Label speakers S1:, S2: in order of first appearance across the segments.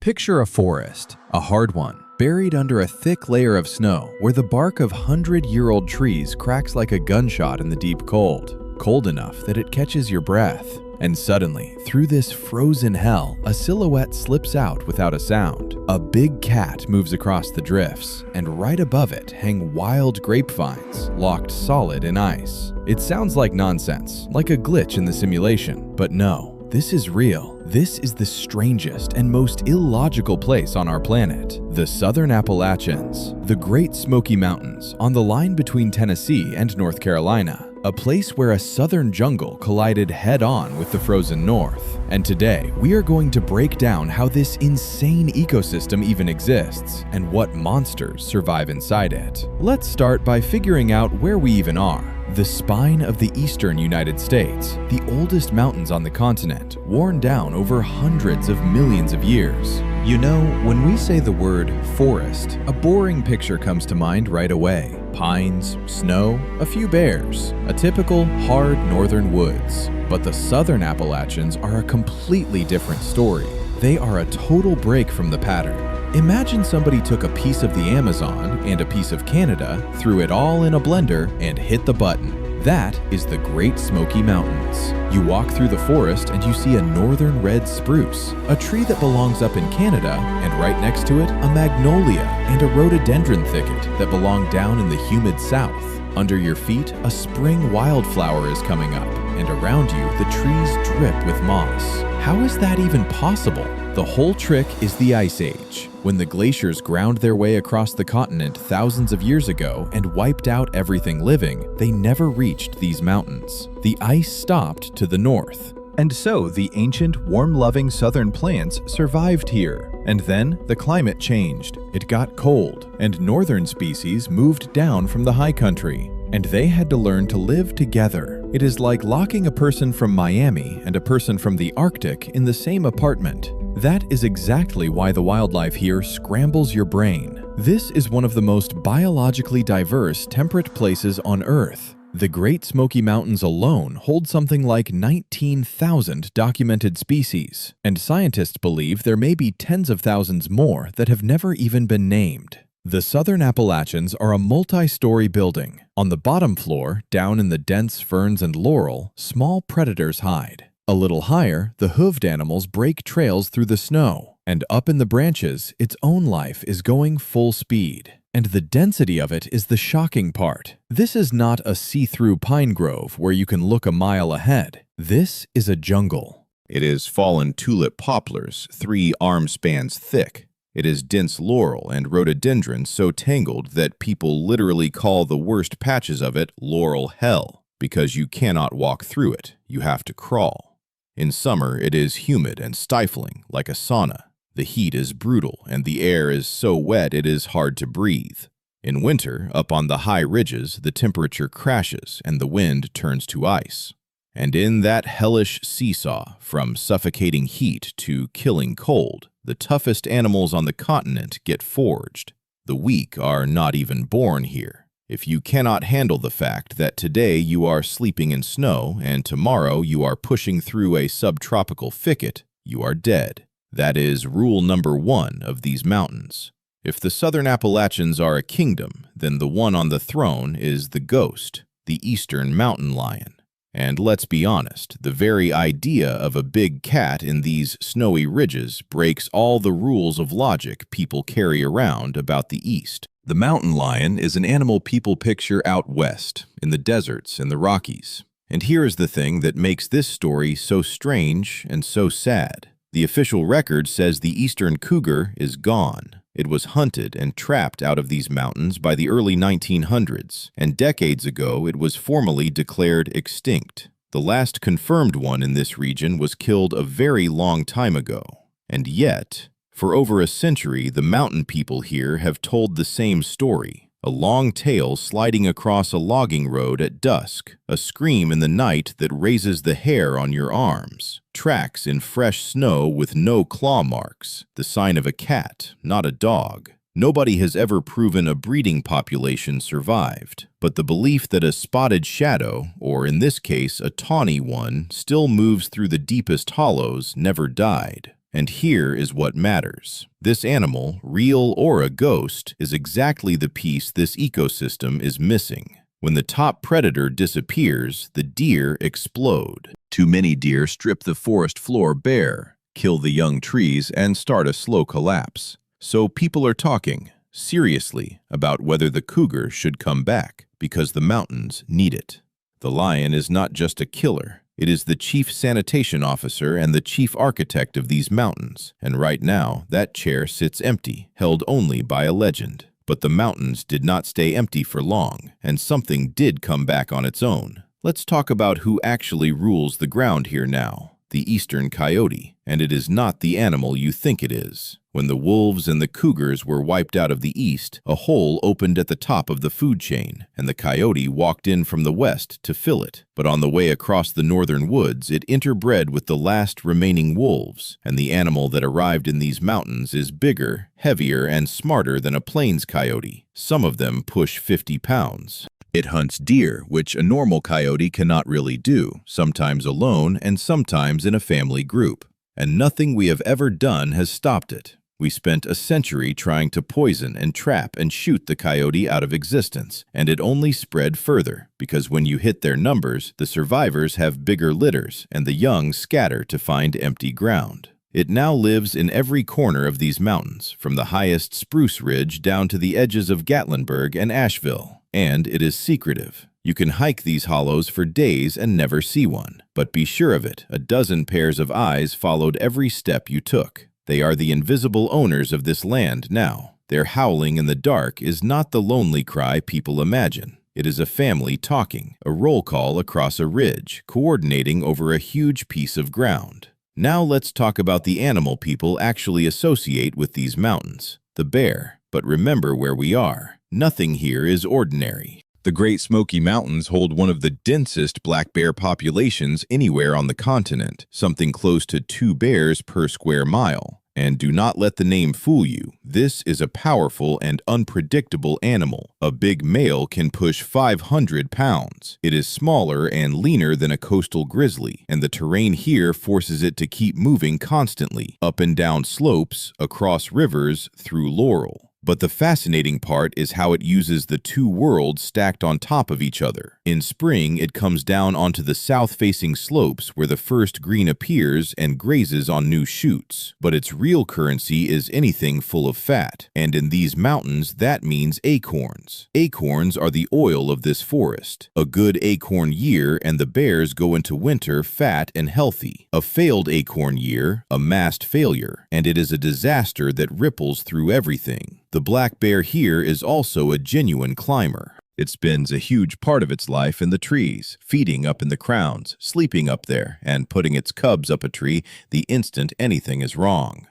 S1: Picture a forest, a hard one, buried under a thick layer of snow where the bark of 100-year-old trees cracks like a gunshot in the deep cold, cold enough that it catches your breath. And suddenly, through this frozen hell, a silhouette slips out without a sound. A big cat moves across the drifts, and right above it hang wild grapevines, locked solid in ice. It sounds like nonsense, like a glitch in the simulation, but no. This is real. This is the strangest and most illogical place on our planet. The Southern Appalachians, the Great Smoky Mountains on the line between Tennessee and North Carolina. A place where a southern jungle collided head-on with the frozen north. And today, we are going to break down how this insane ecosystem even exists and what monsters survive inside it. Let's start by figuring out where we even are. The spine of the eastern United States, the oldest mountains on the continent, worn down over hundreds of millions of years. You know, when we say the word forest, a boring picture comes to mind right away. Pines, snow, a few bears, a typical hard northern woods. But the Southern Appalachians are a completely different story. They are a total break from the pattern. Imagine somebody took a piece of the Amazon and a piece of Canada, threw it all in a blender, and hit the button. That is the Great Smoky Mountains. You walk through the forest and you see a northern red spruce, a tree that belongs up in Canada, and right next to it, a magnolia and a rhododendron thicket that belong down in the humid south. Under your feet, a spring wildflower is coming up, and around you, the trees drip with moss. How is that even possible? The whole trick is the Ice Age. When the glaciers ground their way across the continent thousands of years ago and wiped out everything living, they never reached these mountains. The ice stopped to the north. And so the ancient, warm-loving southern plants survived here. And then the climate changed. It got cold, and northern species moved down from the high country. And they had to learn to live together. It is like locking a person from Miami and a person from the Arctic in the same apartment. That is exactly why the wildlife here scrambles your brain. This is one of the most biologically diverse temperate places on Earth. The Great Smoky Mountains alone hold something like 19,000 documented species, and scientists believe there may be tens of thousands more that have never even been named. The Southern Appalachians are a multi-story building. On the bottom floor, down in the dense ferns and laurel, small predators hide. A little higher, the hoofed animals break trails through the snow, and up in the branches, its own life is going full speed. And the density of it is the shocking part. This is not a see-through pine grove where you can look a mile ahead. This is a jungle.
S2: It is fallen tulip poplars, 3 arm spans thick. It is dense laurel and rhododendron so tangled that people literally call the worst patches of it laurel hell, because you cannot walk through it, you have to crawl. In summer, it is humid and stifling, like a sauna. The heat is brutal, and the air is so wet it is hard to breathe. In winter, up on the high ridges, the temperature crashes and the wind turns to ice. And in that hellish seesaw, from suffocating heat to killing cold, the toughest animals on the continent get forged. The weak are not even born here. If you cannot handle the fact that today you are sleeping in snow and tomorrow you are pushing through a subtropical thicket, you are dead. That is rule number 1 of these mountains. If the Southern Appalachians are a kingdom, then the one on the throne is the ghost, the eastern mountain lion. And let's be honest, the very idea of a big cat in these snowy ridges breaks all the rules of logic people carry around about the East. The mountain lion is an animal people picture out west, in the deserts and the Rockies. And here is the thing that makes this story so strange and so sad. The official record says the eastern cougar is gone. It was hunted and trapped out of these mountains by the early 1900s, and decades ago it was formally declared extinct. The last confirmed one in this region was killed a very long time ago. And yet, for over a century, the mountain people here have told the same story. A long tail sliding across a logging road at dusk, a scream in the night that raises the hair on your arms, tracks in fresh snow with no claw marks, the sign of a cat, not a dog. Nobody has ever proven a breeding population survived, but the belief that a spotted shadow, or in this case a tawny one, still moves through the deepest hollows never died. And here is what matters. This animal, real or a ghost, is exactly the piece this ecosystem is missing. When the top predator disappears, the deer explode. Too many deer strip the forest floor bare, kill the young trees, and start a slow collapse. So people are talking, seriously, about whether the cougar should come back, because the mountains need it. The lion is not just a killer. It is the chief sanitation officer and the chief architect of these mountains, and right now that chair sits empty, held only by a legend. But the mountains did not stay empty for long, and something did come back on its own. Let's talk about who actually rules the ground here now. The eastern coyote, and it is not the animal you think it is. When the wolves and the cougars were wiped out of the east, a hole opened at the top of the food chain, and the coyote walked in from the west to fill it. But on the way across the northern woods, it interbred with the last remaining wolves, and the animal that arrived in these mountains is bigger, heavier, and smarter than a plains coyote. Some of them push 50 pounds. It hunts deer, which a normal coyote cannot really do, sometimes alone and sometimes in a family group. And nothing we have ever done has stopped it. We spent a century trying to poison and trap and shoot the coyote out of existence, and it only spread further, because when you hit their numbers, the survivors have bigger litters, and the young scatter to find empty ground. It now lives in every corner of these mountains, from the highest Spruce Ridge down to the edges of Gatlinburg and Asheville. And it is secretive. You can hike these hollows for days and never see one. But be sure of it, a dozen pairs of eyes followed every step you took. They are the invisible owners of this land now. Their howling in the dark is not the lonely cry people imagine. It is a family talking, a roll call across a ridge, coordinating over a huge piece of ground. Now let's talk about the animal people actually associate with these mountains, the bear. But remember where we are. Nothing here is ordinary. The Great Smoky Mountains hold one of the densest black bear populations anywhere on the continent, something close to 2 bears per square mile. And do not let the name fool you. This is a powerful and unpredictable animal. A big male can push 500 pounds. It is smaller and leaner than a coastal grizzly, and the terrain here forces it to keep moving constantly, up and down slopes, across rivers, through laurel. But the fascinating part is how it uses the 2 worlds stacked on top of each other. In spring, it comes down onto the south-facing slopes where the first green appears and grazes on new shoots. But its real currency is anything full of fat, and in these mountains, that means acorns. Acorns are the oil of this forest. A good acorn year and the bears go into winter fat and healthy. A failed acorn year, a massed failure, and it is a disaster that ripples through everything. The black bear here is also a genuine climber. It spends a huge part of its life in the trees, feeding up in the crowns, sleeping up there, and putting its cubs up a tree the instant anything is wrong.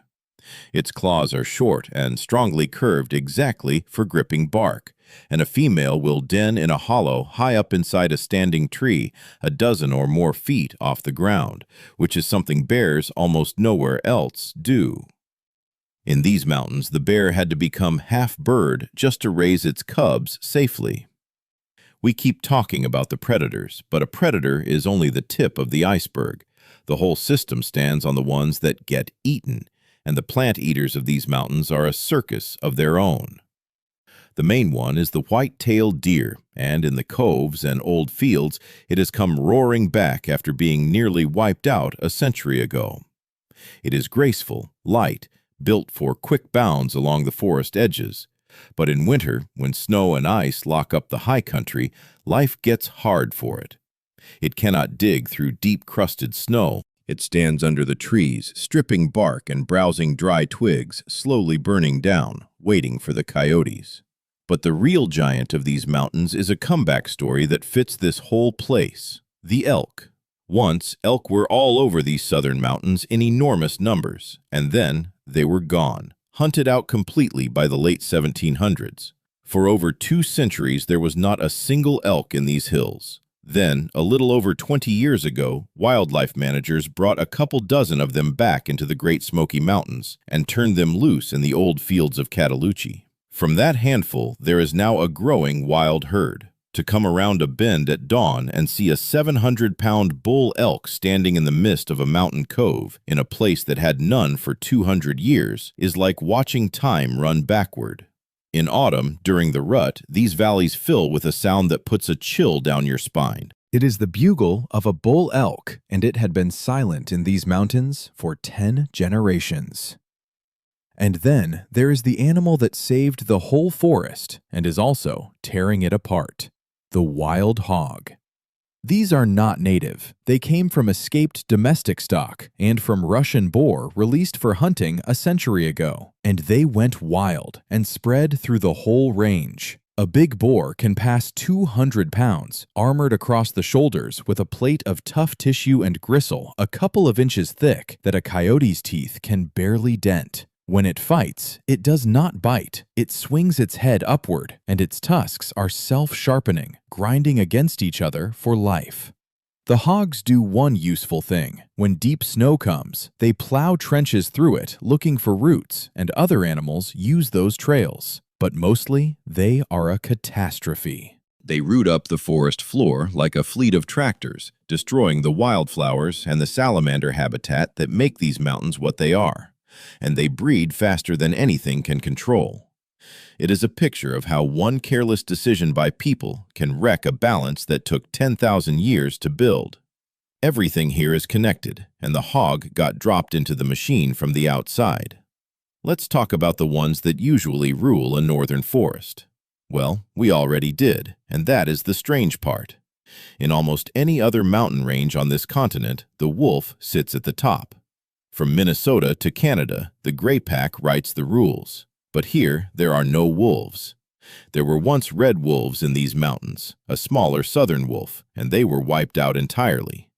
S2: Its claws are short and strongly curved exactly for gripping bark, and a female will den in a hollow high up inside a standing tree, a dozen or more feet off the ground, which is something bears almost nowhere else do. In these mountains, the bear had to become half bird just to raise its cubs safely. We keep talking about the predators, but a predator is only the tip of the iceberg. The whole system stands on the ones that get eaten, and the plant eaters of these mountains are a circus of their own. The main one is the white-tailed deer, and in the coves and old fields, it has come roaring back after being nearly wiped out a century ago. It is graceful, light, built for quick bounds along the forest edges. But in winter, when snow and ice lock up the high country, life gets hard for it. It cannot dig through deep-crusted snow. It stands under the trees, stripping bark and browsing dry twigs, slowly burning down, waiting for the coyotes. But the real giant of these mountains is a comeback story that fits this whole place: the elk. Once, elk were all over these southern mountains in enormous numbers, and then they were gone, hunted out completely by the late 1700s. For over 2 centuries, there was not a single elk in these hills. Then, a little over 20 years ago, wildlife managers brought a couple dozen of them back into the Great Smoky Mountains and turned them loose in the old fields of Cataloochee. From that handful, there is now a growing wild herd. to come around a bend at dawn and see a 700-pound bull elk standing in the midst of a mountain cove in a place that had none for 200 years is like watching time run backward. In autumn, during the rut, these valleys fill with a sound that puts a chill down your spine.
S1: It is the bugle of a bull elk, and it had been silent in these mountains for 10 generations. And then there is the animal that saved the whole forest and is also tearing it apart, the wild hog. These are not native. They came from escaped domestic stock and from Russian boar released for hunting a century ago, and they went wild and spread through the whole range. A big boar can pass 200 pounds, armored across the shoulders with a plate of tough tissue and gristle a couple of inches thick that a coyote's teeth can barely dent. When it fights, it does not bite. It swings its head upward, and its tusks are self-sharpening, grinding against each other for life. The hogs do one useful thing. When deep snow comes, they plow trenches through it looking for roots, and other animals use those trails. But mostly, they are a catastrophe.
S2: They root up the forest floor like a fleet of tractors, destroying the wildflowers and the salamander habitat that make these mountains what they are. And they breed faster than anything can control. It is a picture of how one careless decision by people can wreck a balance that took 10,000 years to build. Everything here is connected, and the hog got dropped into the machine from the outside. Let's talk about the ones that usually rule a northern forest. Well, we already did, and that is the strange part. In almost any other mountain range on this continent, the wolf sits at the top. From Minnesota to Canada, the gray pack writes the rules. But here, there are no wolves. There were once red wolves in these mountains, a smaller southern wolf, and they were wiped out entirely.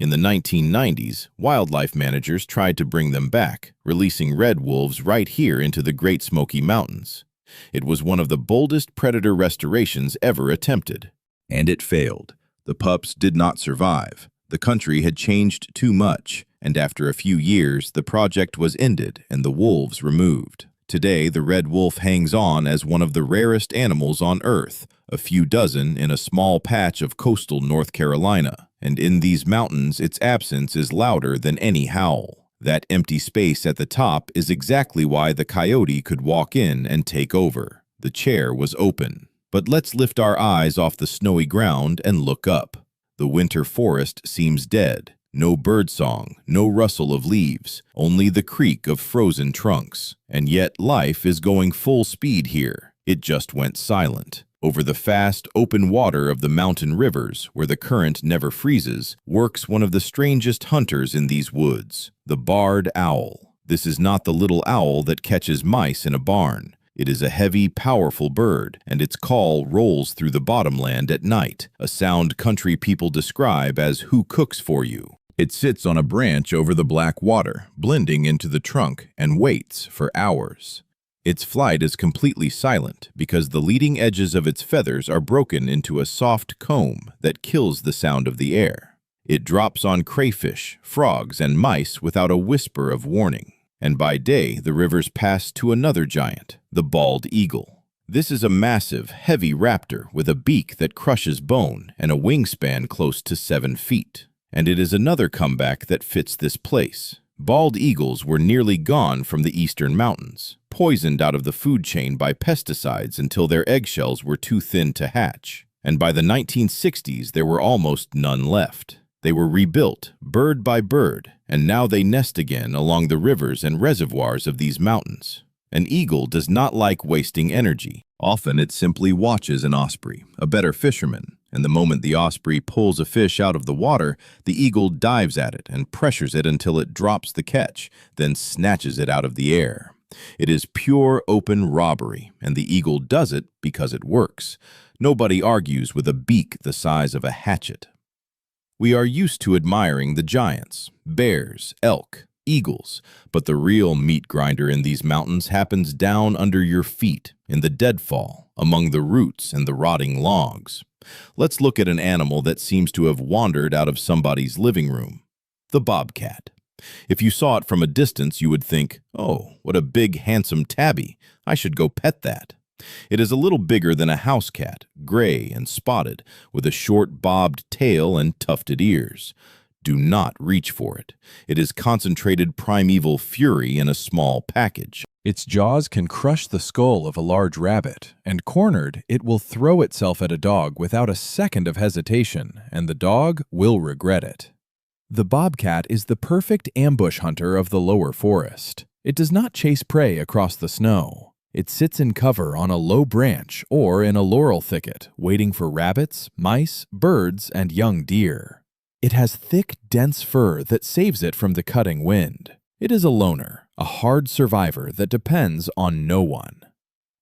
S2: In the 1990s, wildlife managers tried to bring them back, releasing red wolves right here into the Great Smoky Mountains. It was one of the boldest predator restorations ever attempted. And it failed. The pups did not survive. The country had changed too much, and after a few years, the project was ended and the wolves removed. Today, the red wolf hangs on as one of the rarest animals on Earth, a few dozen in a small patch of coastal North Carolina, and in these mountains, its absence is louder than any howl. That empty space at the top is exactly why the coyote could walk in and take over. The chair was open. But let's lift our eyes off the snowy ground and look up. The winter forest seems dead. No birdsong, no rustle of leaves, only the creak of frozen trunks. And yet life is going full speed here. It just went silent. Over the fast, open water of the mountain rivers, where the current never freezes, works one of the strangest hunters in these woods, the barred owl. This is not the little owl that catches mice in a barn. It is a heavy, powerful bird, and its call rolls through the bottomland at night, a sound country people describe as "who cooks for you." It sits on a branch over the black water, blending into the trunk, and waits for hours. Its flight is completely silent because the leading edges of its feathers are broken into a soft comb that kills the sound of the air. It drops on crayfish, frogs, and mice without a whisper of warning. And by day, the rivers pass to another giant, the bald eagle. This is a massive, heavy raptor with a beak that crushes bone and a wingspan close to 7 feet. And it is another comeback that fits this place. Bald eagles were nearly gone from the eastern mountains, poisoned out of the food chain by pesticides until their eggshells were too thin to hatch. And by the 1960s, there were almost none left. They were rebuilt, bird by bird, and now they nest again along the rivers and reservoirs of these mountains. An eagle does not like wasting energy. Often it simply watches an osprey, a better fisherman, and the moment the osprey pulls a fish out of the water, the eagle dives at it and pressures it until it drops the catch, then snatches it out of the air. It is pure open robbery, and the eagle does it because it works. Nobody argues with a beak the size of a hatchet. We are used to admiring the giants, bears, elk, eagles, but the real meat grinder in these mountains happens down under your feet, in the deadfall, among the roots and the rotting logs. Let's look at an animal that seems to have wandered out of somebody's living room, the bobcat. If you saw it from a distance, you would think, "Oh, what a big, handsome tabby. I should go pet that." It is a little bigger than a house cat, gray and spotted, with a short bobbed tail and tufted ears. Do not reach for it. It is concentrated primeval fury in a small package.
S1: Its jaws can crush the skull of a large rabbit, and cornered, it will throw itself at a dog without a second of hesitation, and the dog will regret it. The bobcat is the perfect ambush hunter of the lower forest. It does not chase prey across the snow. It sits in cover on a low branch or in a laurel thicket, waiting for rabbits, mice, birds, and young deer. It has thick, dense fur that saves it from the cutting wind. It is a loner, a hard survivor that depends on no one.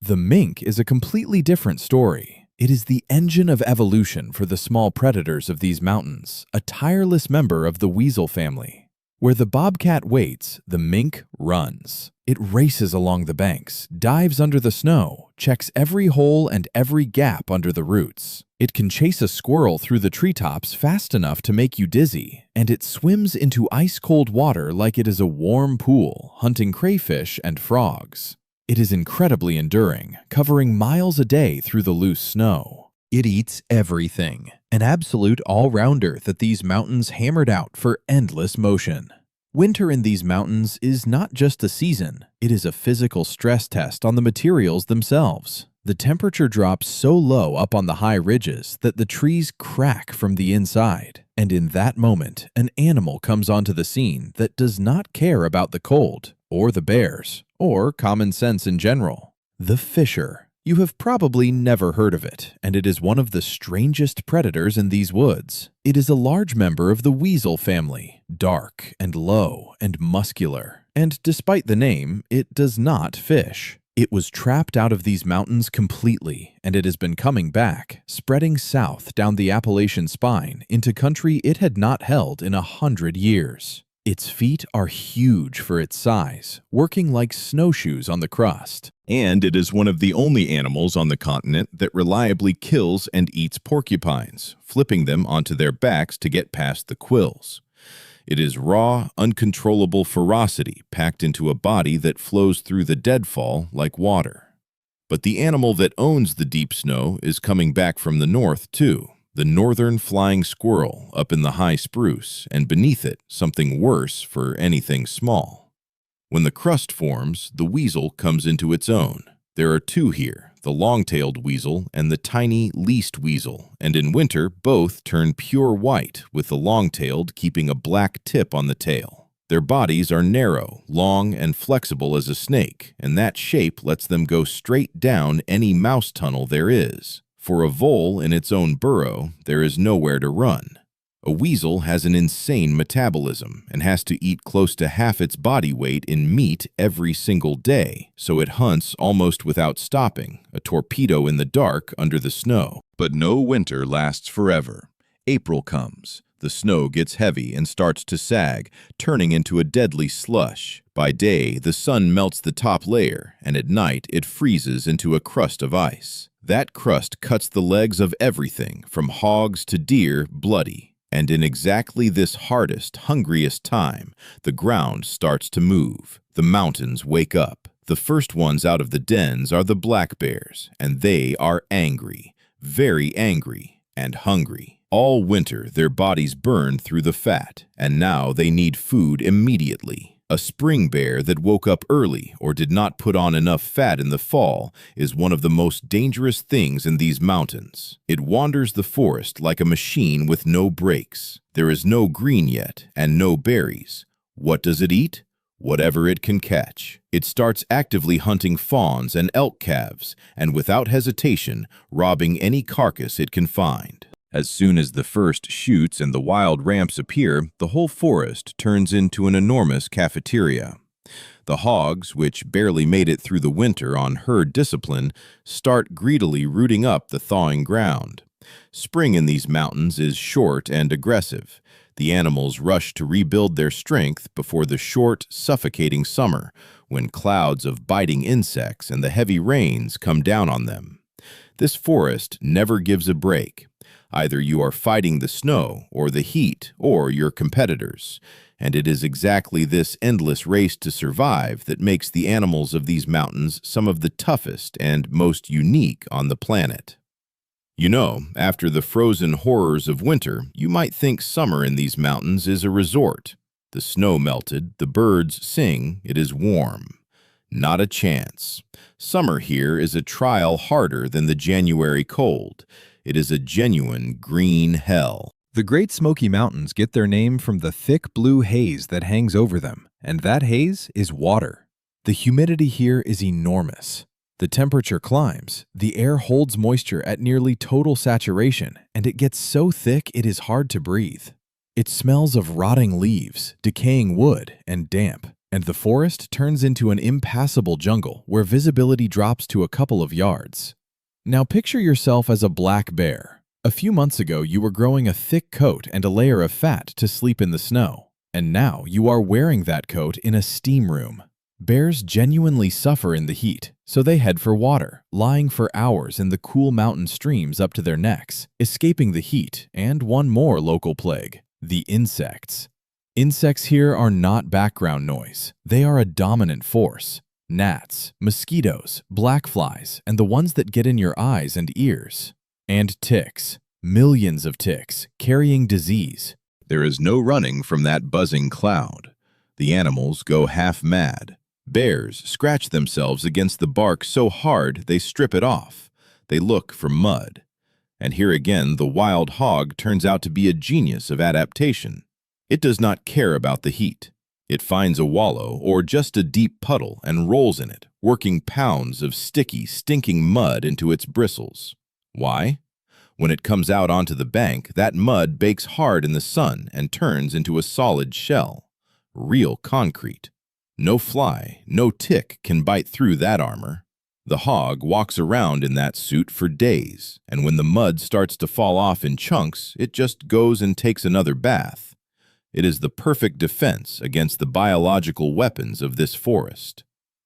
S1: The mink is a completely different story. It is the engine of evolution for the small predators of these mountains, a tireless member of the weasel family. Where the bobcat waits, the mink runs. It races along the banks, dives under the snow, checks every hole and every gap under the roots. It can chase a squirrel through the treetops fast enough to make you dizzy, and it swims into ice-cold water like it is a warm pool, hunting crayfish and frogs. It is incredibly enduring, covering miles a day through the loose snow. It eats everything, an absolute all-rounder that these mountains hammered out for endless motion. Winter in these mountains is not just a season, it is a physical stress test on the materials themselves. The temperature drops so low up on the high ridges that the trees crack from the inside, and in that moment, an animal comes onto the scene that does not care about the cold, or the bears, or common sense in general. The fisher. You have probably never heard of it, and it is one of the strangest predators in these woods. It is a large member of the weasel family, dark and low and muscular, and despite the name, it does not fish. It was trapped out of these mountains completely, and it has been coming back, spreading south down the Appalachian spine into country it had not held in 100 years. Its feet are huge for its size, working like snowshoes on the crust.
S2: And it is one of the only animals on the continent that reliably kills and eats porcupines, flipping them onto their backs to get past the quills. It is raw, uncontrollable ferocity packed into a body that flows through the deadfall like water. But the animal that owns the deep snow is coming back from the north, too. The northern flying squirrel up in the high spruce, and beneath it, something worse for anything small. When the crust forms, the weasel comes into its own. There are two here, the long-tailed weasel and the tiny least weasel, and in winter, both turn pure white, with the long-tailed keeping a black tip on the tail. Their bodies are narrow, long, and flexible as a snake, and that shape lets them go straight down any mouse tunnel there is. For a vole in its own burrow, there is nowhere to run. A weasel has an insane metabolism and has to eat close to half its body weight in meat every single day, so it hunts almost without stopping, a torpedo in the dark under the snow. But no winter lasts forever. April comes. The snow gets heavy and starts to sag, turning into a deadly slush. By day, the sun melts the top layer, and at night it freezes into a crust of ice. That crust cuts the legs of everything, from hogs to deer, bloody. And in exactly this hardest, hungriest time, the ground starts to move. The mountains wake up. The first ones out of the dens are the black bears, and they are angry, very angry, and hungry. All winter, their bodies burn through the fat, and now they need food immediately. A spring bear that woke up early or did not put on enough fat in the fall is one of the most dangerous things in these mountains. It wanders the forest like a machine with no brakes. There is no green yet and no berries. What does it eat? Whatever it can catch. It starts actively hunting fawns and elk calves, and without hesitation, robbing any carcass it can find. As soon as the first shoots and the wild ramps appear, the whole forest turns into an enormous cafeteria. The hogs, which barely made it through the winter on herd discipline, start greedily rooting up the thawing ground. Spring in these mountains is short and aggressive. The animals rush to rebuild their strength before the short, suffocating summer, when clouds of biting insects and the heavy rains come down on them. This forest never gives a break. Either you are fighting the snow or the heat or your competitors, and it is exactly this endless race to survive that makes the animals of these mountains some of the toughest and most unique on the planet. You know, after the frozen horrors of winter, you might think summer in these mountains is a resort. The snow melted, the birds sing, it is warm. Not a chance. Summer here is a trial harder than the January cold. It is a genuine green hell.
S1: The Great Smoky Mountains get their name from the thick blue haze that hangs over them, and that haze is water. The humidity here is enormous. The temperature climbs, the air holds moisture at nearly total saturation, and it gets so thick it is hard to breathe. It smells of rotting leaves, decaying wood, and damp, and the forest turns into an impassable jungle where visibility drops to a couple of yards. Now picture yourself as a black bear. A few months ago, you were growing a thick coat and a layer of fat to sleep in the snow, and now you are wearing that coat in a steam room. Bears genuinely suffer in the heat, so they head for water, lying for hours in the cool mountain streams up to their necks, escaping the heat and one more local plague, the insects. Insects here are not background noise. They are a dominant force. Gnats, mosquitoes, black flies, and the ones that get in your eyes and ears. And ticks. Millions of ticks, carrying disease.
S2: There is no running from that buzzing cloud. The animals go half mad. Bears scratch themselves against the bark so hard they strip it off. They look for mud. And here again, the wild hog turns out to be a genius of adaptation. It does not care about the heat. It finds a wallow or just a deep puddle and rolls in it, working pounds of sticky, stinking mud into its bristles. Why? When it comes out onto the bank, that mud bakes hard in the sun and turns into a solid shell. Real concrete. No fly, no tick can bite through that armor. The hog walks around in that suit for days, and when the mud starts to fall off in chunks, it just goes and takes another bath. It is the perfect defense against the biological weapons of this forest.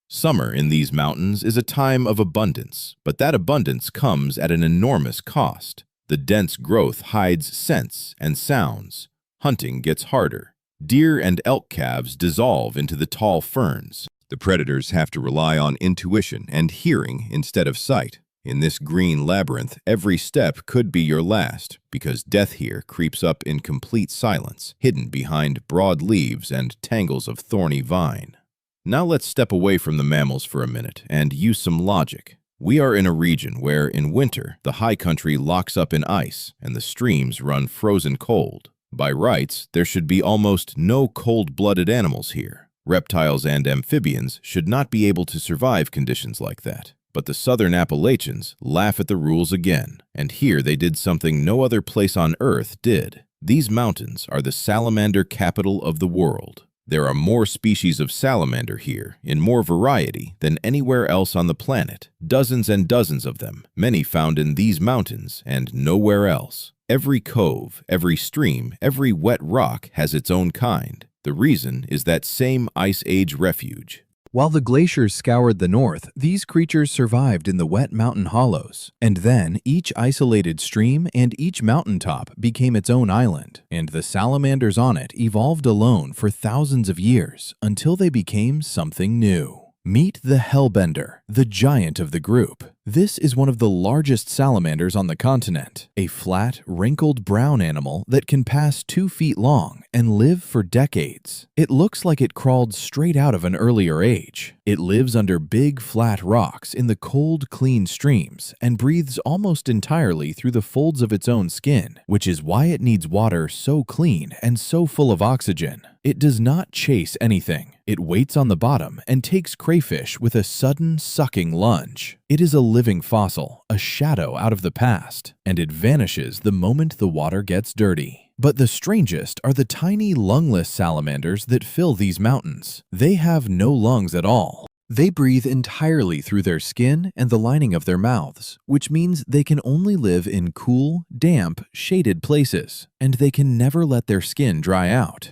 S2: Summer in these mountains is a time of abundance, but that abundance comes at an enormous cost. The dense growth hides scents and sounds. Hunting gets harder. Deer and elk calves dissolve into the tall ferns. The predators have to rely on intuition and hearing instead of sight. In this green labyrinth, every step could be your last, because death here creeps up in complete silence, hidden behind broad leaves and tangles of thorny vine. Now let's step away from the mammals for a minute and use some logic. We are in a region where, in winter, the high country locks up in ice and the streams run frozen cold. By rights, there should be almost no cold-blooded animals here. Reptiles and amphibians should not be able to survive conditions like that. But the Southern Appalachians laugh at the rules again, and here they did something no other place on Earth did. These mountains are the salamander capital of the world. There are more species of salamander here, in more variety, than anywhere else on the planet. Dozens and dozens of them, many found in these mountains and nowhere else. Every cove, every stream, every wet rock has its own kind. The reason is that same Ice Age refuge.
S1: While the glaciers scoured the north, these creatures survived in the wet mountain hollows. And then each isolated stream and each mountaintop became its own island, and the salamanders on it evolved alone for thousands of years until they became something new. Meet the hellbender, the giant of the group. This is one of the largest salamanders on the continent, a flat, wrinkled brown animal that can pass 2 feet long and live for decades. It looks like it crawled straight out of an earlier age. It lives under big, flat rocks in the cold, clean streams and breathes almost entirely through the folds of its own skin, which is why it needs water so clean and so full of oxygen. It does not chase anything. It waits on the bottom and takes crayfish with a sudden, sucking lunge. It is a living fossil, a shadow out of the past, and it vanishes the moment the water gets dirty. But the strangest are the tiny lungless salamanders that fill these mountains. They have no lungs at all. They breathe entirely through their skin and the lining of their mouths, which means they can only live in cool, damp, shaded places, and they can never let their skin dry out.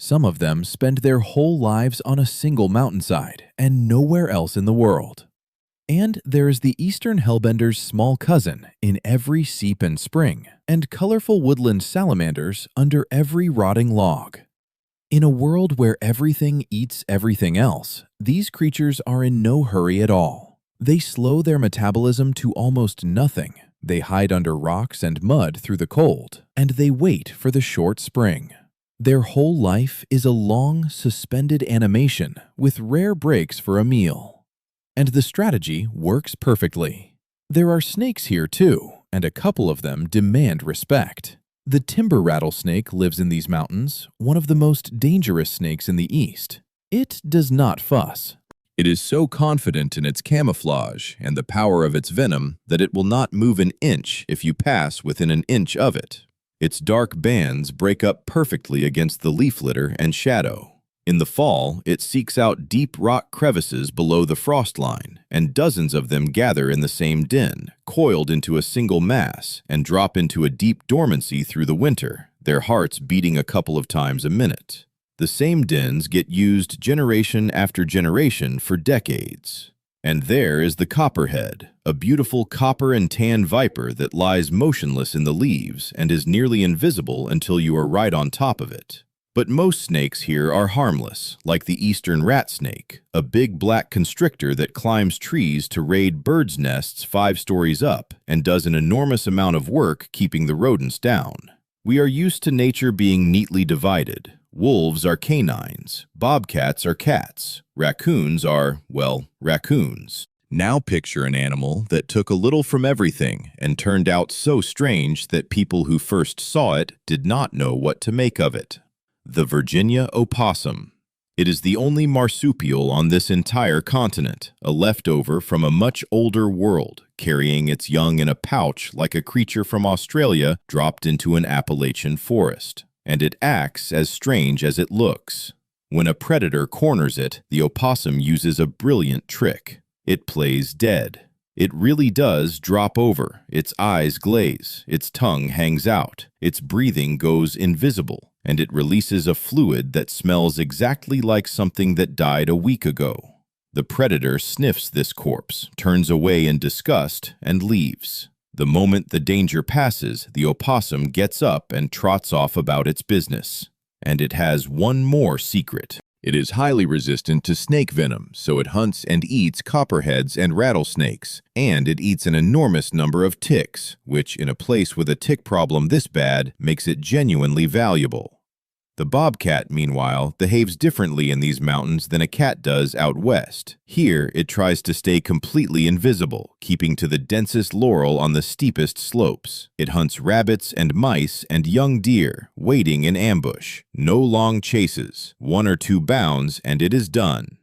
S1: Some of them spend their whole lives on a single mountainside and nowhere else in the world. And there is the eastern hellbender's small cousin in every seep and spring, and colorful woodland salamanders under every rotting log. In a world where everything eats everything else, these creatures are in no hurry at all. They slow their metabolism to almost nothing. They hide under rocks and mud through the cold, and they wait for the short spring. Their whole life is a long, suspended animation with rare breaks for a meal. And the strategy works perfectly. There are snakes here too, and a couple of them demand respect. The timber rattlesnake lives in these mountains, one of the most dangerous snakes in the East. It does not fuss.
S2: It is so confident in its camouflage and the power of its venom that it will not move an inch if you pass within an inch of it. Its dark bands break up perfectly against the leaf litter and shadow. In the fall, it seeks out deep rock crevices below the frost line, and dozens of them gather in the same den, coiled into a single mass, and drop into a deep dormancy through the winter, their hearts beating a couple of times a minute. The same dens get used generation after generation for decades. And there is the copperhead, a beautiful copper and tan viper that lies motionless in the leaves and is nearly invisible until you are right on top of it. But most snakes here are harmless, like the eastern rat snake, a big black constrictor that climbs trees to raid birds' nests 5 stories up and does an enormous amount of work keeping the rodents down. We are used to nature being neatly divided. Wolves are canines, bobcats are cats, raccoons are, well, raccoons. Now picture an animal that took a little from everything and turned out so strange that people who first saw it did not know what to make of it. The Virginia opossum. It is the only marsupial on this entire continent, a leftover from a much older world, carrying its young in a pouch like a creature from Australia dropped into an Appalachian forest. And it acts as strange as it looks. When a predator corners it, the opossum uses a brilliant trick. It plays dead. It really does drop over, its eyes glaze, its tongue hangs out, its breathing goes invisible, and it releases a fluid that smells exactly like something that died a week ago. The predator sniffs this corpse, turns away in disgust, and leaves. The moment the danger passes, the opossum gets up and trots off about its business. And it has one more secret. It is highly resistant to snake venom, so it hunts and eats copperheads and rattlesnakes, and it eats an enormous number of ticks, which, in a place with a tick problem this bad, makes it genuinely valuable. The bobcat, meanwhile, behaves differently in these mountains than a cat does out west. Here, it tries to stay completely invisible, keeping to the densest laurel on the steepest slopes. It hunts rabbits and mice and young deer, waiting in ambush. No long chases, 1 or 2 bounds, and it is done.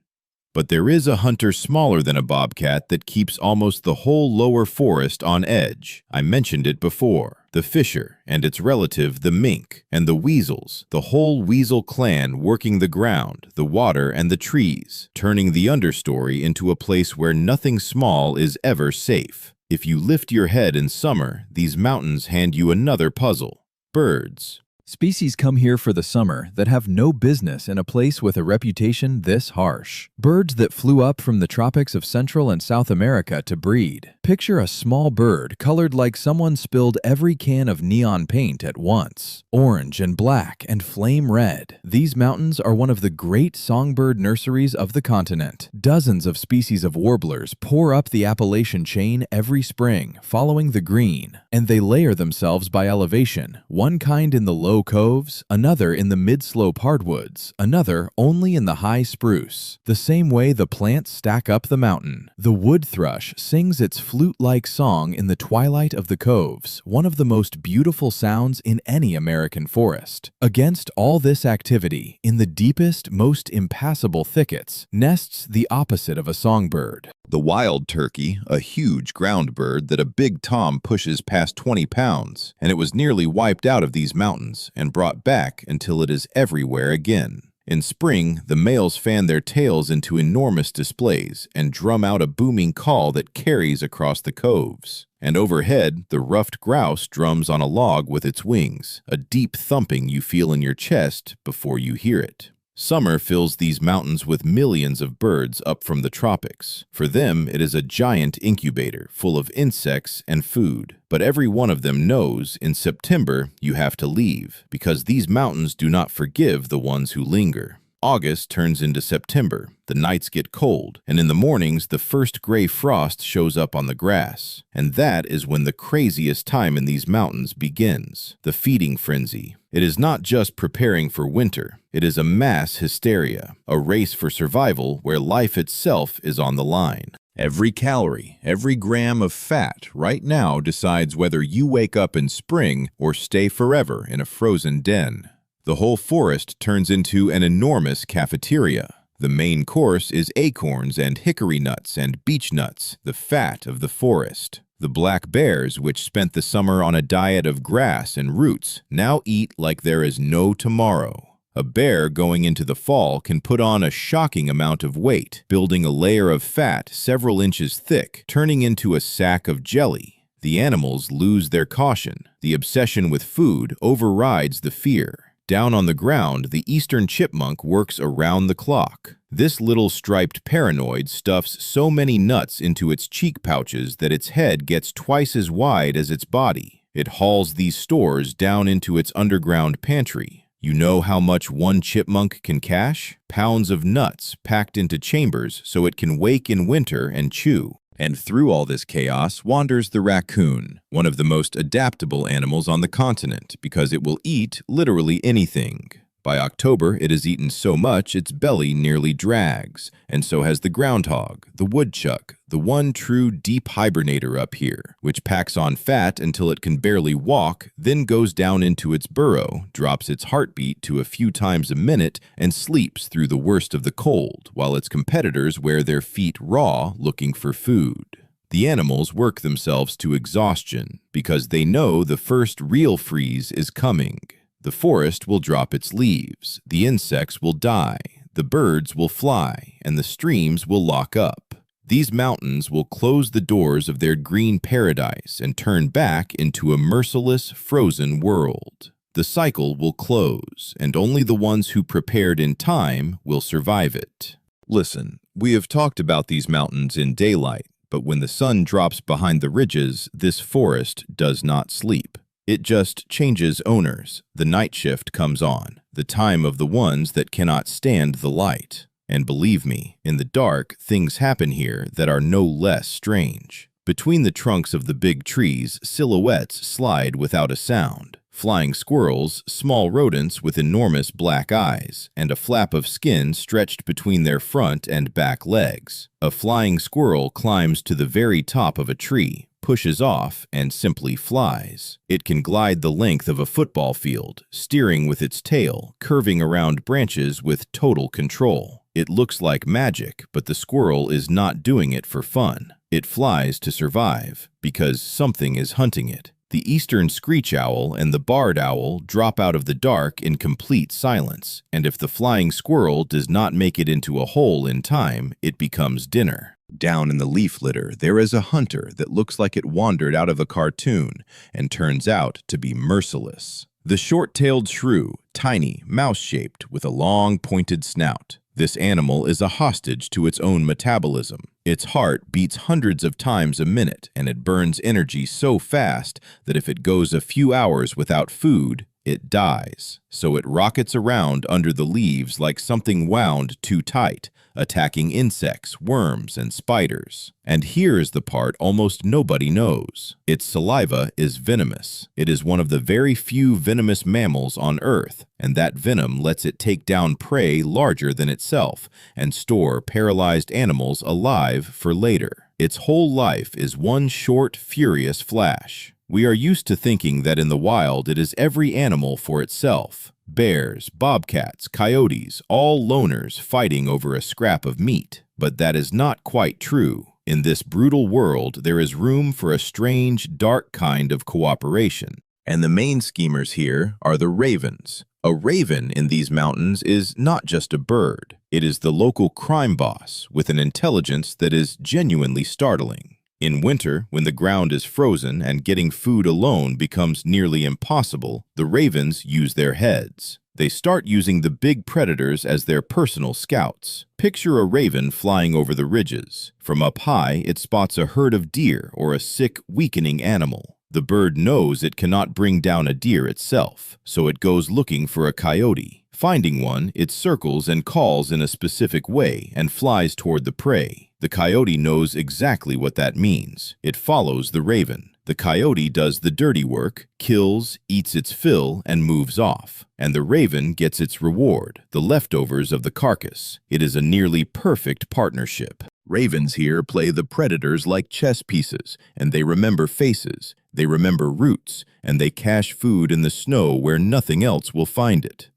S2: But there is a hunter smaller than a bobcat that keeps almost the whole lower forest on edge. I mentioned it before. The fisher and its relative, the mink, and the weasels, the whole weasel clan working the ground, the water, and the trees, turning the understory into a place where nothing small is ever safe. If you lift your head in summer, these mountains hand you another puzzle. Birds.
S1: Species come here for the summer that have no business in a place with a reputation this harsh. Birds that flew up from the tropics of Central and South America to breed. Picture a small bird colored like someone spilled every can of neon paint at once. Orange and black and flame red. These mountains are one of the great songbird nurseries of the continent. Dozens of species of warblers pour up the Appalachian chain every spring, following the green, and they layer themselves by elevation, one kind in the low coves, another in the mid-slope hardwoods, another only in the high spruce. The same way the plants stack up the mountain. The wood thrush sings its flute-like song in the twilight of the coves, one of the most beautiful sounds in any American forest. Against all this activity, in the deepest, most impassable thickets, nests the opposite of a songbird.
S2: The wild turkey, a huge ground bird that a big tom pushes past 20 pounds, and it was nearly wiped out of these mountains and brought back until it is everywhere again. In spring, the males fan their tails into enormous displays and drum out a booming call that carries across the coves. And overhead, the ruffed grouse drums on a log with its wings, a deep thumping you feel in your chest before you hear it. Summer fills these mountains with millions of birds up from the tropics. For them, it is a giant incubator full of insects and food. But every one of them knows in September you have to leave, because these mountains do not forgive the ones who linger. August turns into September, the nights get cold, and in the mornings the first gray frost shows up on the grass. And that is when the craziest time in these mountains begins, the feeding frenzy. It is not just preparing for winter, it is a mass hysteria, a race for survival where life itself is on the line. Every calorie, every gram of fat right now decides whether you wake up in spring or stay forever in a frozen den. The whole forest turns into an enormous cafeteria. The main course is acorns and hickory nuts and beech nuts, the fat of the forest. The black bears, which spent the summer on a diet of grass and roots, now eat like there is no tomorrow. A bear going into the fall can put on a shocking amount of weight, building a layer of fat several inches thick, turning into a sack of jelly. The animals lose their caution. The obsession with food overrides the fear. Down on the ground, the eastern chipmunk works around the clock. This little striped paranoid stuffs so many nuts into its cheek pouches that its head gets twice as wide as its body. It hauls these stores down into its underground pantry. You know how much one chipmunk can cache? Pounds of nuts packed into chambers so it can wake in winter and chew. And through all this chaos wanders the raccoon, one of the most adaptable animals on the continent because it will eat literally anything. By October, it has eaten so much its belly nearly drags, and so has the groundhog, the woodchuck, the one true deep hibernator up here, which packs on fat until it can barely walk, then goes down into its burrow, drops its heartbeat to a few times a minute, and sleeps through the worst of the cold, while its competitors wear their feet raw looking for food. The animals work themselves to exhaustion because they know the first real freeze is coming. The forest will drop its leaves, the insects will die, the birds will fly, and the streams will lock up. These mountains will close the doors of their green paradise and turn back into a merciless, frozen world. The cycle will close, and only the ones who prepared in time will survive it. Listen, we have talked about these mountains in daylight, but when the sun drops behind the ridges, this forest does not sleep. It just changes owners. The night shift comes on, the time of the ones that cannot stand the light. And believe me, in the dark, things happen here that are no less strange. Between the trunks of the big trees, silhouettes slide without a sound. Flying squirrels, small rodents with enormous black eyes, and a flap of skin stretched between their front and back legs. A flying squirrel climbs to the very top of a tree, pushes off, and simply flies. It can glide the length of a football field, steering with its tail, curving around branches with total control. It looks like magic, but the squirrel is not doing it for fun. It flies to survive, because something is hunting it. The eastern screech owl and the barred owl drop out of the dark in complete silence, and if the flying squirrel does not make it into a hole in time, it becomes dinner. Down in the leaf litter, there is a hunter that looks like it wandered out of a cartoon and turns out to be merciless. The short-tailed shrew, tiny, mouse-shaped, with a long, pointed snout. This animal is a hostage to its own metabolism. Its heart beats hundreds of times a minute, and it burns energy so fast that if it goes a few hours without food, it dies. So it rockets around under the leaves like something wound too tight, attacking insects, worms, and spiders. And here's the part almost nobody knows. Its saliva is venomous. It is one of the very few venomous mammals on Earth, and that venom lets it take down prey larger than itself and store paralyzed animals alive for later. Its whole life is one short, furious flash. We are used to thinking that in the wild it is every animal for itself. Bears, bobcats, coyotes, all loners fighting over a scrap of meat. But that is not quite true. In this brutal world, there is room for a strange, dark kind of cooperation. And the main schemers here are the ravens. A raven in these mountains is not just a bird. It is the local crime boss with an intelligence that is genuinely startling. In winter, when the ground is frozen and getting food alone becomes nearly impossible, the ravens use their heads. They start using the big predators as their personal scouts. Picture a raven flying over the ridges. From up high, it spots a herd of deer or a sick, weakening animal. The bird knows it cannot bring down a deer itself, so it goes looking for a coyote. Finding one, it circles and calls in a specific way and flies toward the prey. The coyote knows exactly what that means. It follows the raven. The coyote does the dirty work, kills, eats its fill, and moves off. And the raven gets its reward, the leftovers of the carcass. It is a nearly perfect partnership. Ravens here play the predators like chess pieces, and they remember faces, they remember routes, and they cache food in the snow where nothing else will find it.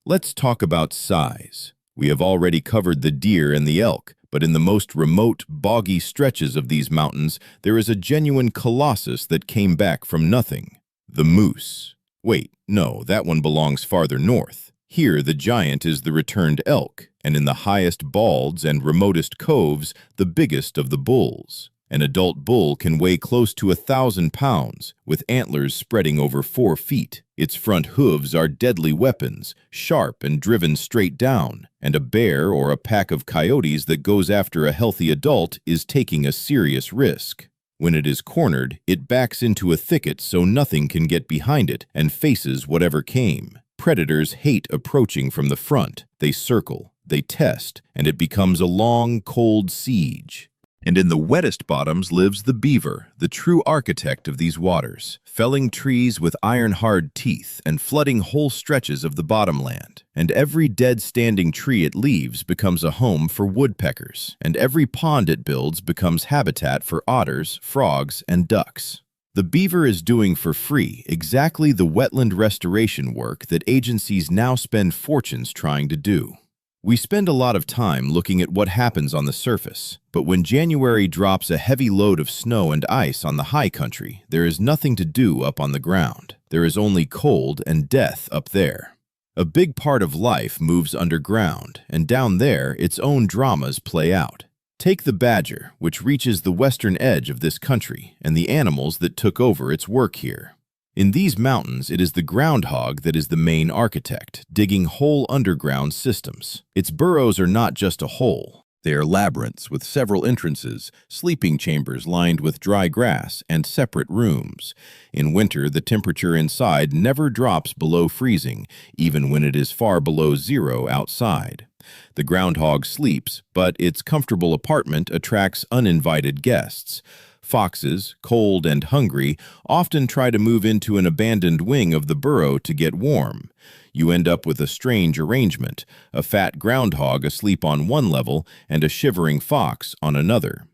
S2: Let's talk about size. We have already covered the deer and the elk, but in the most remote, boggy stretches of these mountains, there is a genuine colossus that came back from nothing. The moose. Wait, no, that one belongs farther north. Here, the giant is the returned elk, and in the highest balds and remotest coves, the biggest of the bulls. An adult bull can weigh close to 1,000 pounds, with antlers spreading over 4 feet. Its front hooves are deadly weapons, sharp and driven straight down, and a bear or a pack of coyotes that goes after a healthy adult is taking a serious risk. When it is cornered, it backs into a thicket so nothing can get behind it and faces whatever came. Predators hate approaching from the front. They circle, they test, and it becomes a long, cold siege. And in the wettest bottoms lives the beaver, the true architect of these waters, felling trees with iron-hard teeth and flooding whole stretches of the bottomland. And every dead standing tree it leaves becomes a home for woodpeckers, and every pond it builds becomes habitat for otters, frogs, and ducks. The beaver is doing for free exactly the wetland restoration work that agencies now spend fortunes trying to do. We spend a lot of time looking at what happens on the surface, but when January drops a heavy load of snow and ice on the high country, there is nothing to do up on the ground. There is only cold and death up there. A big part of life moves underground, and down there, its own dramas play out. Take the badger, which reaches the western edge of this country, and the animals that took over its work here. In these mountains, it is the groundhog that is the main architect, digging whole underground systems. Its burrows are not just a hole. They are labyrinths with several entrances, sleeping chambers lined with dry grass, and separate rooms. In winter, the temperature inside never drops below freezing, even when it is far below zero outside. The groundhog sleeps, but its comfortable apartment attracts uninvited guests. Foxes, cold and hungry, often try to move into an abandoned wing of the burrow to get warm. You end up with a strange arrangement, a fat groundhog asleep on one level and a shivering fox on another.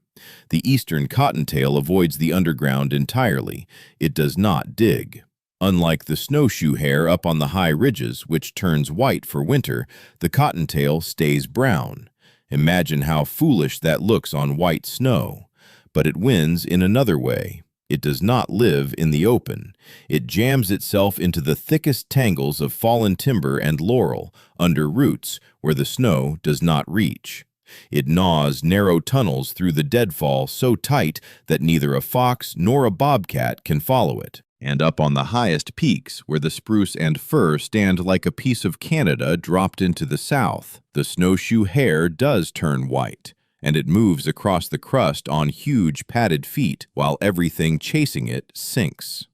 S2: The eastern cottontail avoids the underground entirely. It does not dig. Unlike the snowshoe hare up on the high ridges, which turns white for winter, the cottontail stays brown. Imagine how foolish that looks on white snow. But it wins in another way. It does not live in the open. It jams itself into the thickest tangles of fallen timber and laurel, under roots where the snow does not reach. It gnaws narrow tunnels through the deadfall so tight that neither a fox nor a bobcat can follow it. And up on the highest peaks, where the spruce and fir stand like a piece of Canada dropped into the south, the snowshoe hare does turn white, and it moves across the crust on huge padded feet while everything chasing it sinks.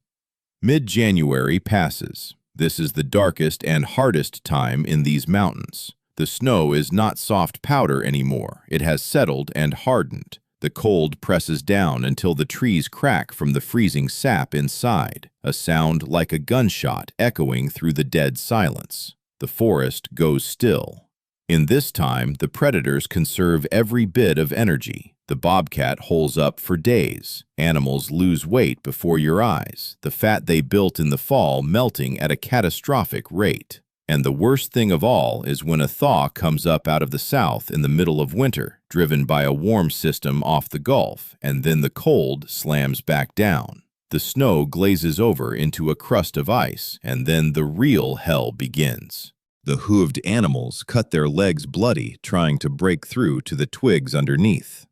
S2: Mid-January passes. This is the darkest and hardest time in these mountains. The snow is not soft powder anymore. It has settled and hardened. The cold presses down until the trees crack from the freezing sap inside, a sound like a gunshot echoing through the dead silence. The forest goes still. In this time, the predators conserve every bit of energy. The bobcat holes up for days. Animals lose weight before your eyes, the fat they built in the fall melting at a catastrophic rate. And the worst thing of all is when a thaw comes up out of the south in the middle of winter, driven by a warm system off the Gulf, and then the cold slams back down. The snow glazes over into a crust of ice, and then the real hell begins. The hooved animals cut their legs bloody trying to break through to the twigs underneath.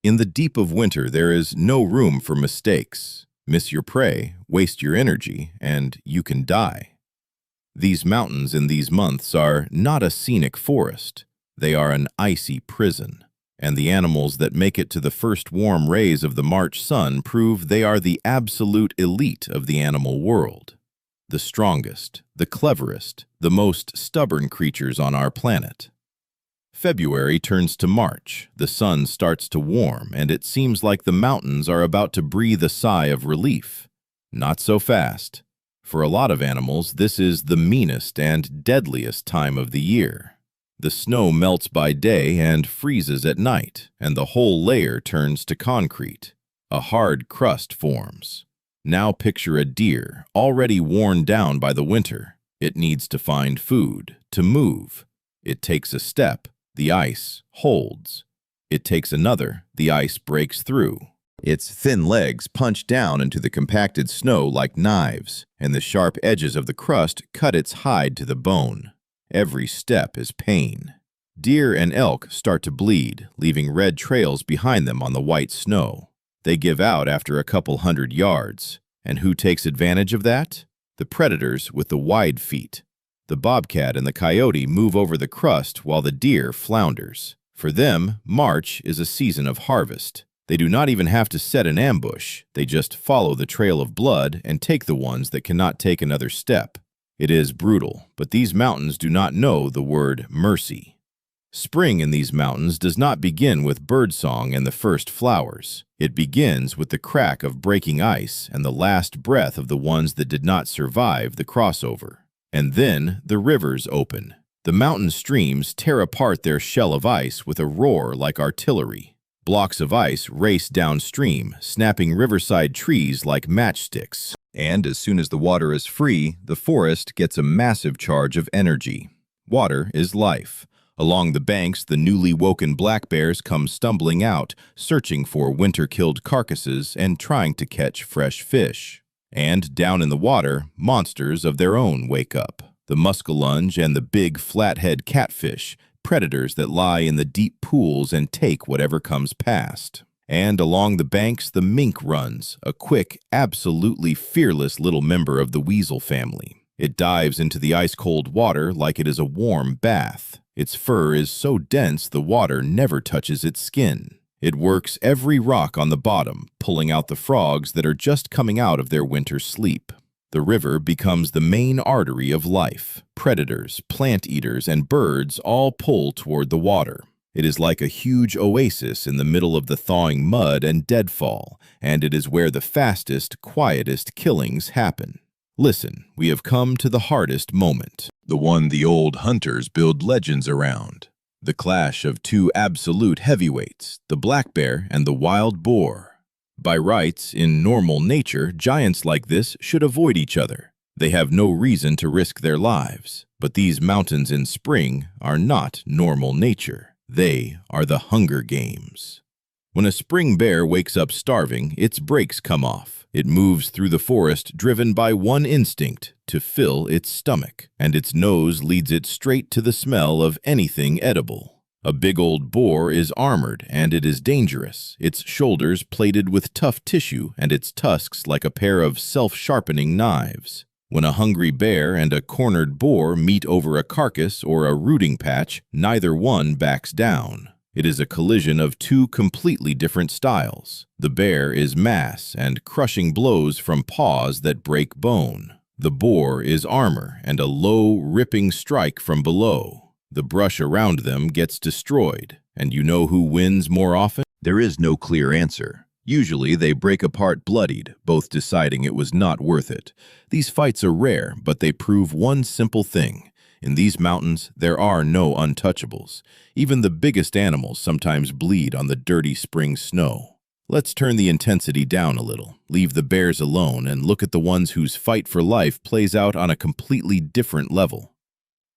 S2: In the deep of winter, there is no room for mistakes. Miss your prey, waste your energy, and you can die. These mountains in these months are not a scenic forest. They are an icy prison. And the animals that make it to the first warm rays of the March sun prove they are the absolute elite of the animal world. The strongest, the cleverest, the most stubborn creatures on our planet. February turns to March, the sun starts to warm, and it seems like the mountains are about to breathe a sigh of relief. Not so fast. For a lot of animals, this is the meanest and deadliest time of the year. The snow melts by day and freezes at night, and the whole layer turns to concrete. A hard crust forms. Now picture a deer, already worn down by the winter. It needs to find food, to move. It takes a step, the ice holds. It takes another, the ice breaks through. Its thin legs punch down into the compacted snow like knives, and the sharp edges of the crust cut its hide to the bone. Every step is pain. Deer and elk start to bleed, leaving red trails behind them on the white snow. They give out after a couple 100 yards. And who takes advantage of that? The predators with the wide feet. The bobcat and the coyote move over the crust while the deer flounders. For them, March is a season of harvest. They do not even have to set an ambush. They just follow the trail of blood and take the ones that cannot take another step. It is brutal, but these mountains do not know the word mercy. Spring in these mountains does not begin with birdsong and the first flowers. It begins with the crack of breaking ice and the last breath of the ones that did not survive the crossover. And then the rivers open. The mountain streams tear apart their shell of ice with a roar like artillery. Blocks of ice race downstream, snapping riverside trees like matchsticks. And as soon as the water is free, the forest gets a massive charge of energy. Water is life. Along the banks, the newly woken black bears come stumbling out, searching for winter-killed carcasses and trying to catch fresh fish. And down in the water, monsters of their own wake up. The muskellunge and the big flathead catfish, predators that lie in the deep pools and take whatever comes past. And along the banks, the mink runs, a quick, absolutely fearless little member of the weasel family. It dives into the ice-cold water like it is a warm bath. Its fur is so dense the water never touches its skin. It works every rock on the bottom, pulling out the frogs that are just coming out of their winter sleep. The river becomes the main artery of life. Predators, plant eaters, and birds all pull toward the water. It is like a huge oasis in the middle of the thawing mud and deadfall, and it is where the fastest, quietest killings happen. Listen, we have come to the hardest moment, the one the old hunters build legends around. The clash of two absolute heavyweights, the black bear and the wild boar. By rights, in normal nature, giants like this should avoid each other. They have no reason to risk their lives. But these mountains in spring are not normal nature. They are the Hunger Games. When a spring bear wakes up starving, its brakes come off. It moves through the forest driven by one instinct, to fill its stomach, and its nose leads it straight to the smell of anything edible. A big old boar is armored, and it is dangerous, its shoulders plated with tough tissue and its tusks like a pair of self-sharpening knives. When a hungry bear and a cornered boar meet over a carcass or a rooting patch, neither one backs down. It is a collision of two completely different styles. The bear is mass and crushing blows from paws that break bone. The boar is armor and a low, ripping strike from below. The brush around them gets destroyed. And you know who wins more often? There is no clear answer. Usually they break apart bloodied, both deciding it was not worth it. These fights are rare, but they prove one simple thing. In these mountains, there are no untouchables. Even the biggest animals sometimes bleed on the dirty spring snow. Let's turn the intensity down a little, leave the bears alone, and look at the ones whose fight for life plays out on a completely different level.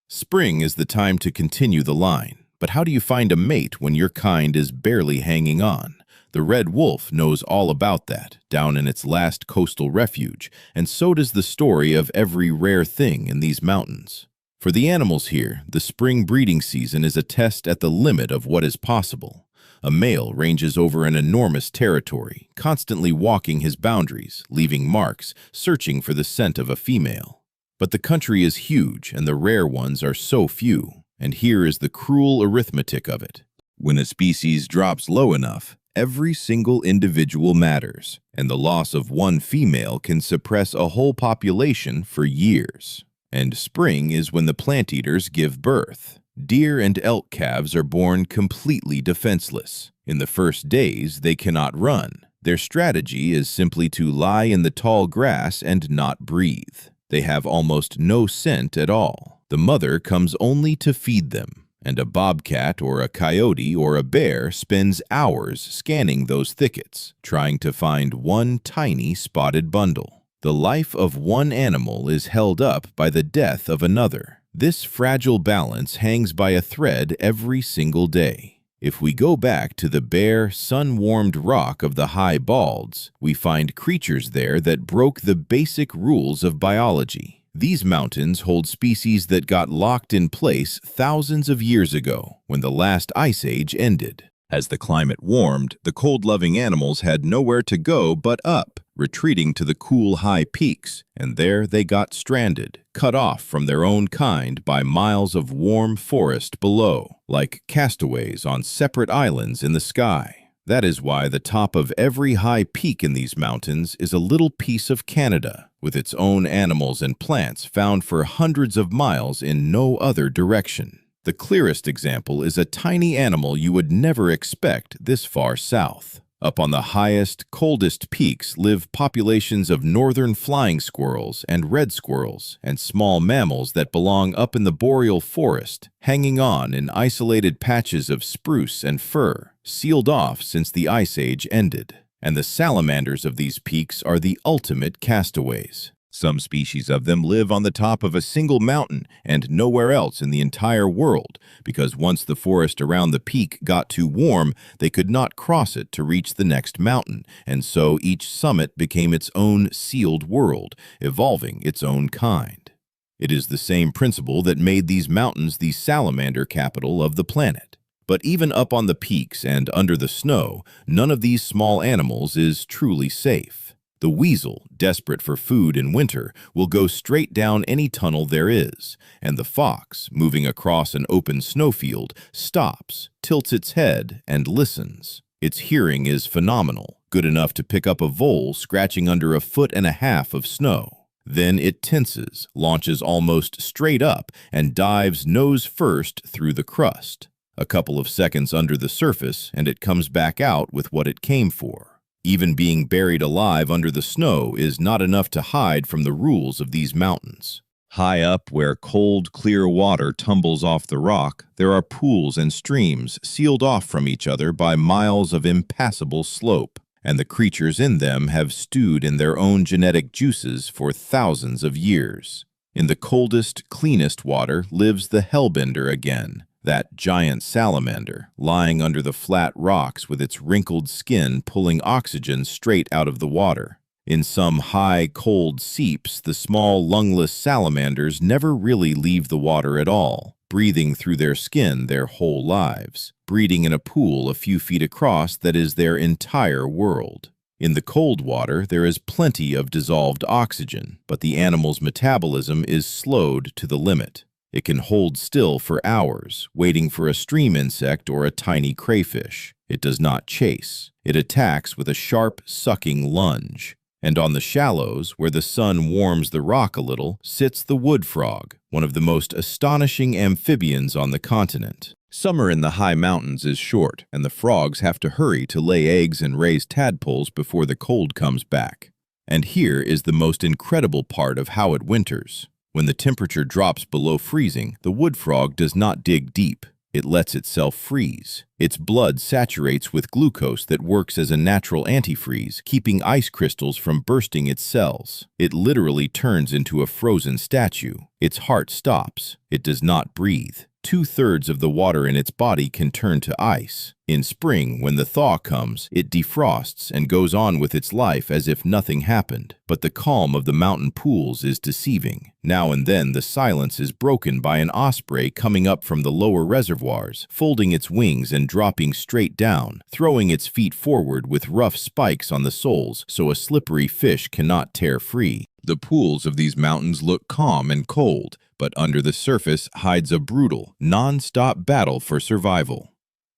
S2: Spring is the time to continue the line, but how do you find a mate when your kind is barely hanging on? The red wolf knows all about that, down in its last coastal refuge, and so does the story of every rare thing in these mountains. For the animals here, the spring breeding season is a test at the limit of what is possible. A male ranges over an enormous territory, constantly walking his boundaries, leaving marks, searching for the scent of a female. But the country is huge and the rare ones are so few, and here is the cruel arithmetic of it. When a species drops low enough, every single individual matters, and the loss of one female can suppress a whole population for years. And spring is when the plant eaters give birth. Deer and elk calves are born completely defenseless. In the first days, they cannot run. Their strategy is simply to lie in the tall grass and not breathe. They have almost no scent at all. The mother comes only to feed them, and a bobcat or a coyote or a bear spends hours scanning those thickets, trying to find one tiny spotted bundle. The life of one animal is held up by the death of another. This fragile balance hangs by a thread every single day. If we go back to the bare, sun-warmed rock of the High Balds, we find creatures there that broke the basic rules of biology. These mountains hold species that got locked in place thousands of years ago, when the last ice age ended. As the climate warmed, the cold-loving animals had nowhere to go but up, retreating to the cool high peaks, and there they got stranded, cut off from their own kind by miles of warm forest below, like castaways on separate islands in the sky. That is why the top of every high peak in these mountains is a little piece of Canada, with its own animals and plants found for hundreds of miles in no other direction. The clearest example is a tiny animal you would never expect this far south. Up on the highest, coldest peaks live populations of northern flying squirrels and red squirrels and small mammals that belong up in the boreal forest, hanging on in isolated patches of spruce and fir, sealed off since the ice age ended. And the salamanders of these peaks are the ultimate castaways. Some species of them live on the top of a single mountain and nowhere else in the entire world, because once the forest around the peak got too warm, they could not cross it to reach the next mountain, and so each summit became its own sealed world, evolving its own kind. It is the same principle that made these mountains the salamander capital of the planet. But even up on the peaks and under the snow, none of these small animals is truly safe. The weasel, desperate for food in winter, will go straight down any tunnel there is, and the fox, moving across an open snowfield, stops, tilts its head, and listens. Its hearing is phenomenal, good enough to pick up a vole scratching under 1.5 feet of snow. Then it tenses, launches almost straight up, and dives nose first through the crust. A couple of seconds under the surface, and it comes back out with what it came for. Even being buried alive under the snow is not enough to hide from the rules of these mountains. High up, where cold, clear water tumbles off the rock, there are pools and streams sealed off from each other by miles of impassable slope, and the creatures in them have stewed in their own genetic juices for thousands of years. In the coldest, cleanest water lives the hellbender again, that giant salamander, lying under the flat rocks with its wrinkled skin pulling oxygen straight out of the water. In some high, cold seeps, the small, lungless salamanders never really leave the water at all, breathing through their skin their whole lives, breeding in a pool a few feet across that is their entire world. In the cold water, there is plenty of dissolved oxygen, but the animal's metabolism is slowed to the limit. It can hold still for hours, waiting for a stream insect or a tiny crayfish. It does not chase. It attacks with a sharp, sucking lunge. And on the shallows, where the sun warms the rock a little, sits the wood frog, one of the most astonishing amphibians on the continent. Summer in the high mountains is short, and the frogs have to hurry to lay eggs and raise tadpoles before the cold comes back. And here is the most incredible part of how it winters. When the temperature drops below freezing, the wood frog does not dig deep. It lets itself freeze. Its blood saturates with glucose that works as a natural antifreeze, keeping ice crystals from bursting its cells. It literally turns into a frozen statue. Its heart stops. It does not breathe. 2/3 of the water in its body can turn to ice. In spring, when the thaw comes, it defrosts and goes on with its life as if nothing happened. But the calm of the mountain pools is deceiving. Now and then the silence is broken by an osprey coming up from the lower reservoirs, folding its wings and dropping straight down, throwing its feet forward with rough spikes on the soles so a slippery fish cannot tear free. The pools of these mountains look calm and cold, but under the surface hides a brutal, non-stop battle for survival.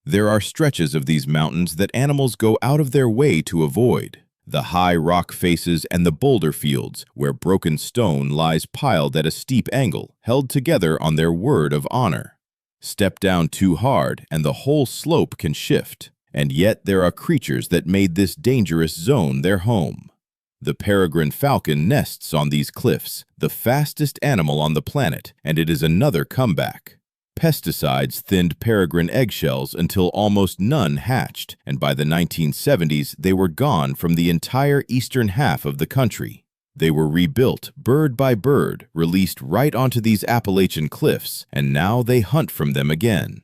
S2: There are stretches of these mountains that animals go out of their way to avoid. The high rock faces and the boulder fields, where broken stone lies piled at a steep angle, held together on their word of honor. Step down too hard, and the whole slope can shift. And yet there are creatures that made this dangerous zone their home. The peregrine falcon nests on these cliffs, the fastest animal on the planet, and it is another comeback. Pesticides thinned peregrine eggshells until almost none hatched, and by the 1970s they were gone from the entire eastern half of the country. They were rebuilt, bird by bird, released right onto these Appalachian cliffs, and now they hunt from them again.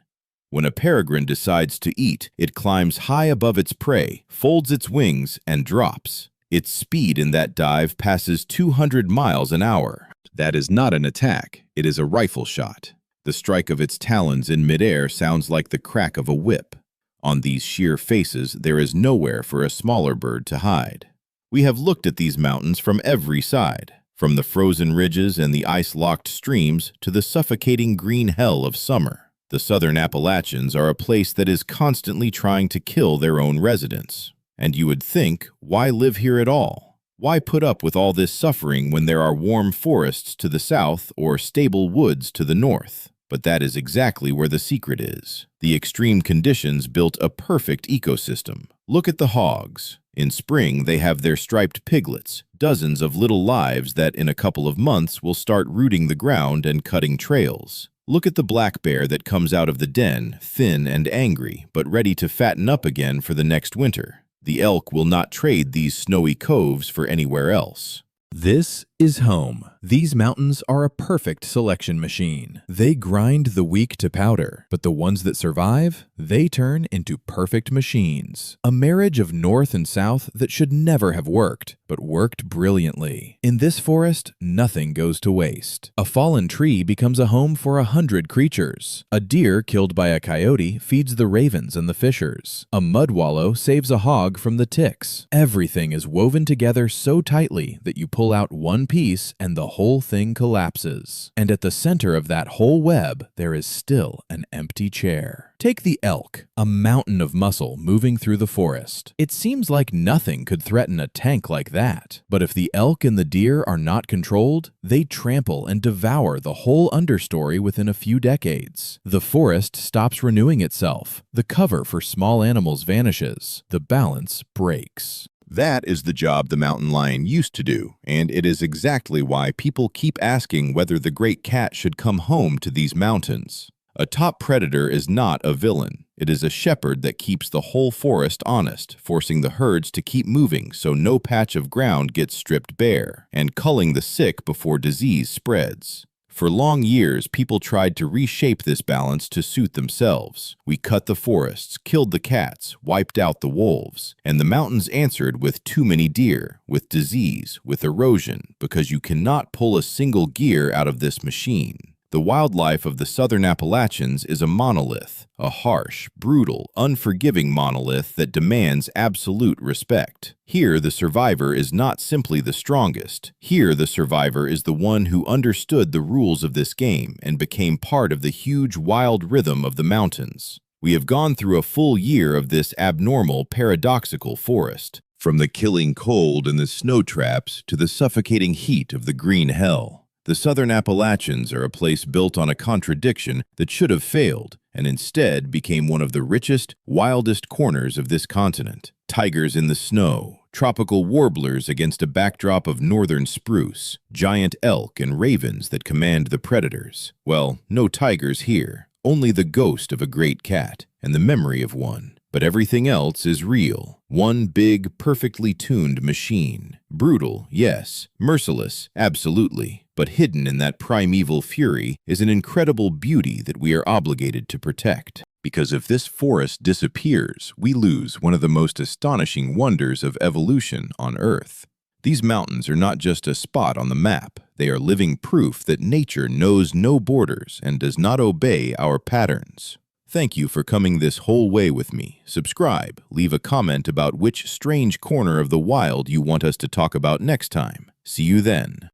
S2: When a peregrine decides to eat, it climbs high above its prey, folds its wings, and drops. Its speed in that dive passes 200 miles an hour. That is not an attack, it is a rifle shot. The strike of its talons in midair sounds like the crack of a whip. On these sheer faces, there is nowhere for a smaller bird to hide. We have looked at these mountains from every side, from the frozen ridges and the ice-locked streams to the suffocating green hell of summer. The Southern Appalachians are a place that is constantly trying to kill their own residents. And you would think, why live here at all? Why put up with all this suffering when there are warm forests to the south or stable woods to the north? But that is exactly where the secret is. The extreme conditions built a perfect ecosystem. Look at the hogs. In spring, they have their striped piglets, dozens of little lives that in a couple of months will start rooting the ground and cutting trails. Look at the black bear that comes out of the den, thin and angry, but ready to fatten up again for the next winter. The elk will not trade these snowy coves for anywhere else.
S1: This is home. These mountains are a perfect selection machine. They grind the weak to powder, but the ones that survive, they turn into perfect machines. A marriage of north and south that should never have worked, but worked brilliantly. In this forest, nothing goes to waste. A fallen tree becomes a home for 100 creatures. A deer killed by a coyote feeds the ravens and the fishers. A mud wallow saves a hog from the ticks. Everything is woven together so tightly that you pull out one piece and the whole thing collapses. And at the center of that whole web, there is still an empty chair. Take the elk, a mountain of muscle moving through the forest. It seems like nothing could threaten a tank like that. But if the elk and the deer are not controlled, they trample and devour the whole understory within a few decades. The forest stops renewing itself. The cover for small animals vanishes. The balance breaks.
S2: That is the job the mountain lion used to do, and it is exactly why people keep asking whether the great cat should come home to these mountains. A top predator is not a villain. It is a shepherd that keeps the whole forest honest, forcing the herds to keep moving so no patch of ground gets stripped bare, and culling the sick before disease spreads. For long years, people tried to reshape this balance to suit themselves. We cut the forests, killed the cats, wiped out the wolves, and the mountains answered with too many deer, with disease, with erosion, because you cannot pull a single gear out of this machine. The wildlife of the Southern Appalachians is a monolith, a harsh, brutal, unforgiving monolith that demands absolute respect. Here, the survivor is not simply the strongest. Here, the survivor is the one who understood the rules of this game and became part of the huge wild rhythm of the mountains. We have gone through a full year of this abnormal, paradoxical forest, from the killing cold and the snow traps to the suffocating heat of the green hell. The Southern Appalachians are a place built on a contradiction that should have failed and instead became one of the richest, wildest corners of this continent. Tigers in the snow, tropical warblers against a backdrop of northern spruce, giant elk and ravens that command the predators. Well, no tigers here, only the ghost of a great cat and the memory of one. But everything else is real. One big, perfectly tuned machine. Brutal, yes. Merciless, absolutely. But hidden in that primeval fury is an incredible beauty that we are obligated to protect. Because if this forest disappears, we lose one of the most astonishing wonders of evolution on Earth. These mountains are not just a spot on the map. They are living proof that nature knows no borders and does not obey our patterns. Thank you for coming this whole way with me. Subscribe, leave a comment about which strange corner of the wild you want us to talk about next time. See you then.